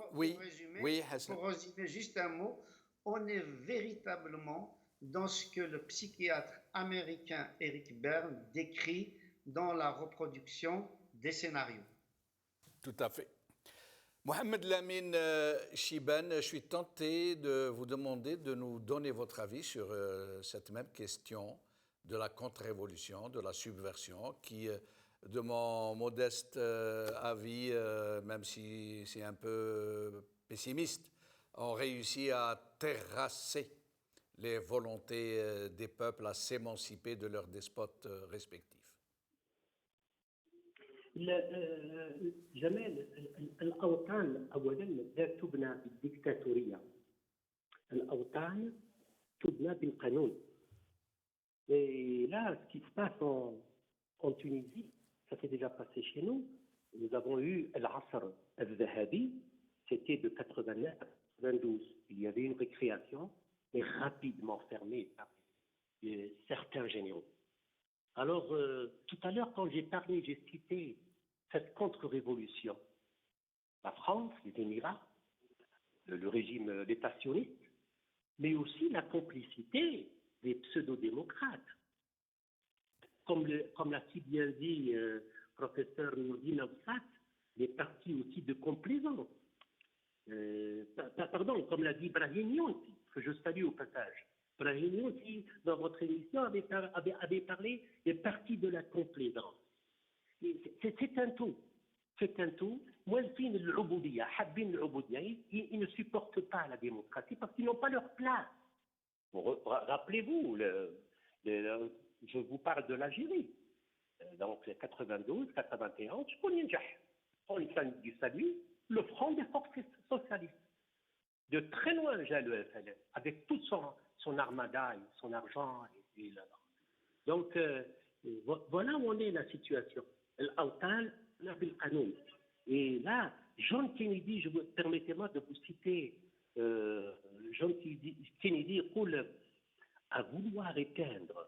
résumer juste un mot, on est véritablement dans ce que le psychiatre américain Eric Berne décrit dans la reproduction des scénarios. Tout à fait. Mohamed Lamine Chibane, je suis tenté de vous demander de nous donner votre avis sur cette même question de la contre-révolution, de la subversion, qui, de mon modeste avis, même si c'est un peu pessimiste, ont réussi à terrasser les volontés des peuples à s'émanciper de leurs despotes respectifs. جمال الأوطان أولا لا تبنى بالديكتاتورية الأوطان تبنى بالقانون et là ce qui se passe en Tunisie ça s'est déjà passé chez nous nous avons eu العصر الذهبي c'était de 89 à 92 il y avait une récréation mais rapidement fermée par certains généraux. Alors, tout à l'heure, quand j'ai cité cette contre-révolution, la France, les Émirats, le régime, l'État sioniste, mais aussi la complicité des pseudo-démocrates. Comme l'a si bien dit professeur Nourdine Absat, les partis aussi de complaisance. Pardon, comme l'a dit Brahimi aussi, que je salue au passage. Brahimi aussi, dans votre émission, avait parlé des partis de la complaisance. C'est un tout. C'est un tout. Ils ne supportent pas la démocratie parce qu'ils n'ont pas leur place. Bon, rappelez-vous, je vous parle de l'Algérie. Donc, 92, 91, je connais du salut, le Front des forces socialistes. De très loin, j'ai le FLN, avec tout son armada, son argent. Donc, voilà où on est la situation. Et là, John Kennedy, permettez-moi de vous citer, John Kennedy dit à vouloir éteindre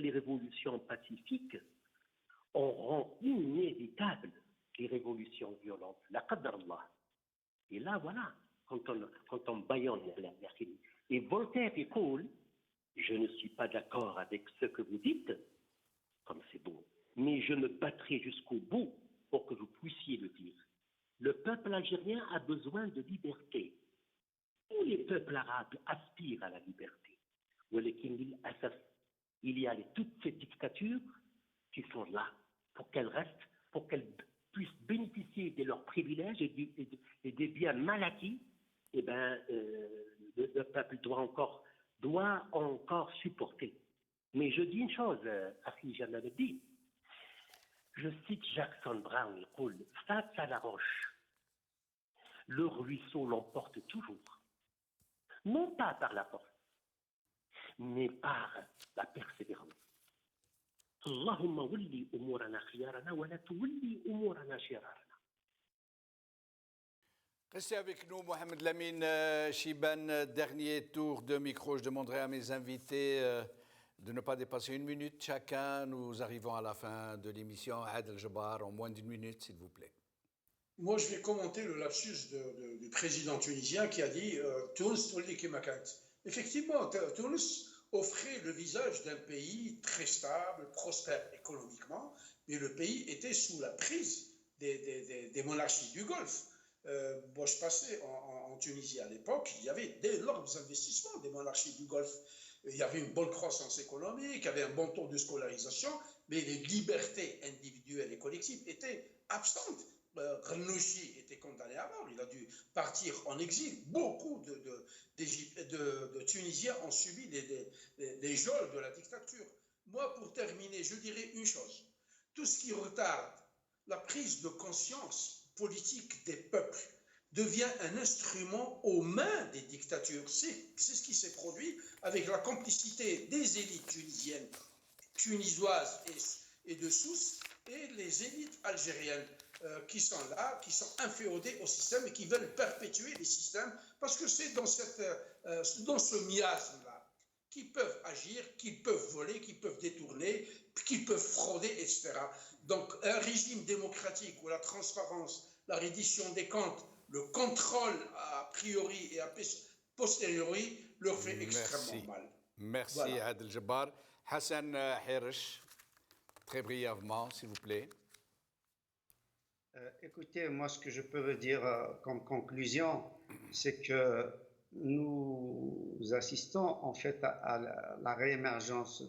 les révolutions pacifiques, on rend inévitable les révolutions violentes. La qadar Allah. Et là, voilà, quand on bâillonne la Kennedy. Et Voltaire écoule, je ne suis pas d'accord avec ce que vous dites, comme c'est beau, mais je me battrai jusqu'au bout pour que vous puissiez le dire. Le peuple algérien a besoin de liberté. Tous les peuples arabes aspirent à la liberté. Il y a toutes ces dictatures qui sont là pour qu'elles restent, pour qu'elles puissent bénéficier de leurs privilèges et des biens mal acquis. Eh bien, le peuple doit encore supporter. Mais je dis une chose, Afi Jamal dit, je cite Jackson Brown, il coule, face à la roche, le ruisseau l'emporte toujours, non pas par la force, mais par la persévérance. Allahumma wulli umurana khiyarana wa la tuwulli umurana shirarana. Restez avec nous, Mohamed Lamine Chibane. Dernier tour de micro. Je demanderai à mes invités de ne pas dépasser 1 minute chacun. Nous arrivons à la fin de l'émission. Adel Jabbar, en moins d'1 minute, s'il vous plaît. Moi, je vais commenter le lapsus du président tunisien qui a dit Tunis, effectivement, Tunis offrait le visage d'un pays très stable, prospère économiquement, mais le pays était sous la prise des monarchies du Golfe. Je passais en Tunisie à l'époque, il y avait d'énormes investissements des monarchies du Golfe. il y avait une bonne croissance économique, il y avait un bon taux de scolarisation, mais les libertés individuelles et collectives étaient absentes. Ghanouchi était condamné à mort, il a dû partir en exil. Beaucoup de Tunisiens ont subi les geôles de la dictature. Moi, pour terminer, je dirais une chose. Tout ce qui retarde la prise de conscience politique des peuples devient un instrument aux mains des dictatures. C'est ce qui s'est produit avec la complicité des élites tunisiennes, tunisoises et de Sousse, et les élites algériennes qui sont là, qui sont inféodées au système et qui veulent perpétuer les systèmes, parce que c'est dans ce miasme-là qu'ils peuvent agir, qu'ils peuvent voler, qu'ils peuvent détourner, qu'ils peuvent frauder, etc. Donc un régime démocratique où la transparence, la reddition des comptes, le contrôle a priori et a posteriori leur fait extrêmement mal. Merci, Voilà. Adel Jabbar. Hassan Hirish, très brièvement, s'il vous plaît. Écoutez, moi, ce que je peux vous dire comme conclusion, c'est que nous assistons en fait à la réémergence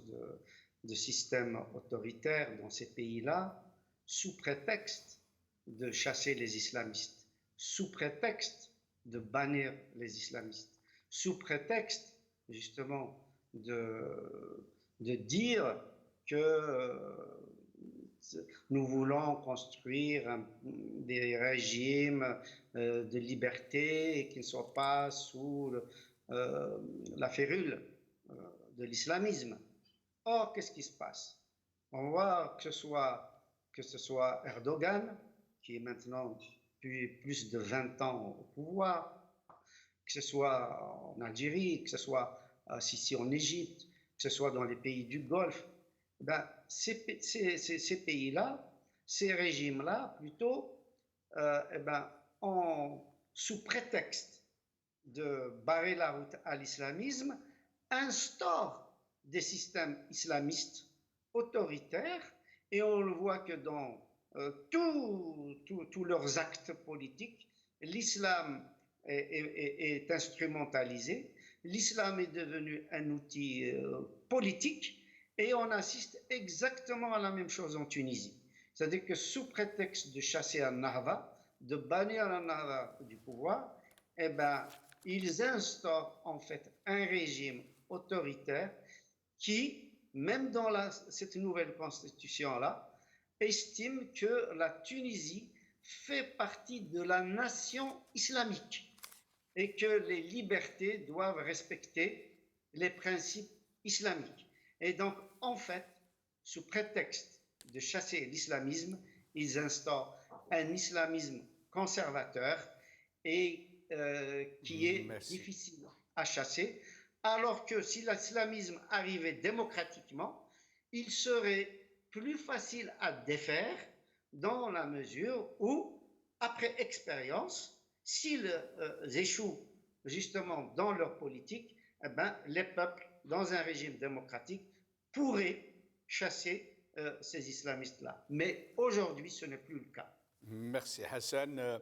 de systèmes autoritaires dans ces pays-là, sous prétexte de chasser les islamistes, sous prétexte de bannir les islamistes, sous prétexte justement de dire que nous voulons construire des régimes de liberté qui ne soient pas sous la férule de l'islamisme. Or, qu'est-ce qui se passe? On voit que ce soit Erdogan, qui est maintenant depuis plus de 20 ans au pouvoir, que ce soit en Algérie, que ce soit ici en Égypte, que ce soit dans les pays du Golfe, ben, ces pays-là, ces régimes-là, plutôt, sous prétexte de barrer la route à l'islamisme, instaurent des systèmes islamistes autoritaires, et on le voit que dans tous leurs actes politiques, l'islam est instrumentalisé, l'islam est devenu un outil politique, et on assiste exactement à la même chose en Tunisie. C'est-à-dire que sous prétexte de chasser un Nahda, de bannir un Nahda du pouvoir, eh ben, ils instaurent en fait un régime autoritaire qui, même dans cette nouvelle constitution-là, estime que la Tunisie fait partie de la nation islamique et que les libertés doivent respecter les principes islamiques. Et donc, en fait, sous prétexte de chasser l'islamisme, ils instaurent un islamisme conservateur et qui est difficile à chasser, alors que si l'islamisme arrivait démocratiquement, il serait plus facile à défaire dans la mesure où, après expérience, s'ils échouent justement dans leur politique, eh ben, les peuples, dans un régime démocratique, pourraient chasser ces islamistes-là. Mais aujourd'hui, ce n'est plus le cas. Merci Hassan.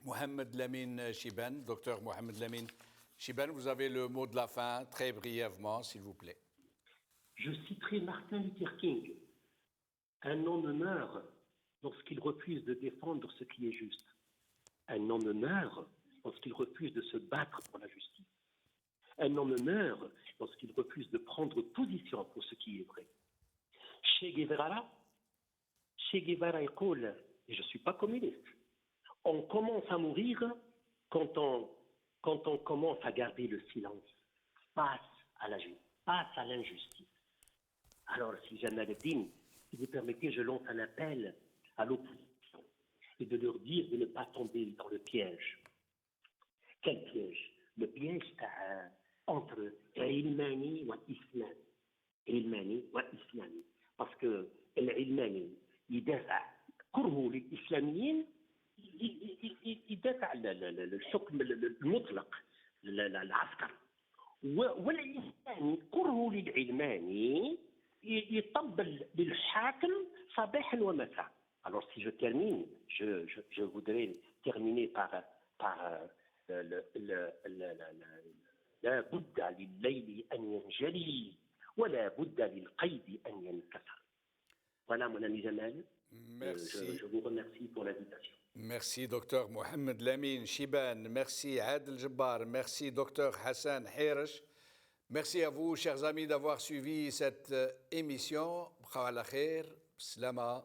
Mohamed Lamine Chiban, docteur Mohamed Lamine Chiban, vous avez le mot de la fin, très brièvement, s'il vous plaît. Je citerai Martin Luther King. Un homme meurt lorsqu'il refuse de défendre ce qui est juste. Un homme meurt lorsqu'il refuse de se battre pour la justice. Un homme meurt lorsqu'il refuse de prendre position pour ce qui est vrai. Che Guevara يقول, et je ne suis pas communiste, on commence à mourir quand on commence à garder le silence face à l'injustice. Alors, si Jamal Eddin, si vous permettez, je lance un appel à l'opposition et de leur dire de ne pas tomber dans le piège. Quel piège? Le piège entre Ilmani et Islam. Ilmani et Islami. Parce que l'Ilmani, il دافع كرهه للإسلاميين يدافع عن الحكم المطلق العسكر والإسلامي كرهه للعلماني يطبل للحاكم صباحا ومساء. Alors si je termine, je voudrais terminer par لا بد لليل أن ينجلي ولا بد للقيد أن ينكسر. Voilà mon ami Jamal. Je vous remercie pour l'invitation. Merci, docteur Mohamed Lamine Chiban. Merci, Adel Jabbar. Merci, docteur Hassan Hirish. Merci à vous, chers amis, d'avoir suivi cette émission. Bkhaw ala khair. Slama.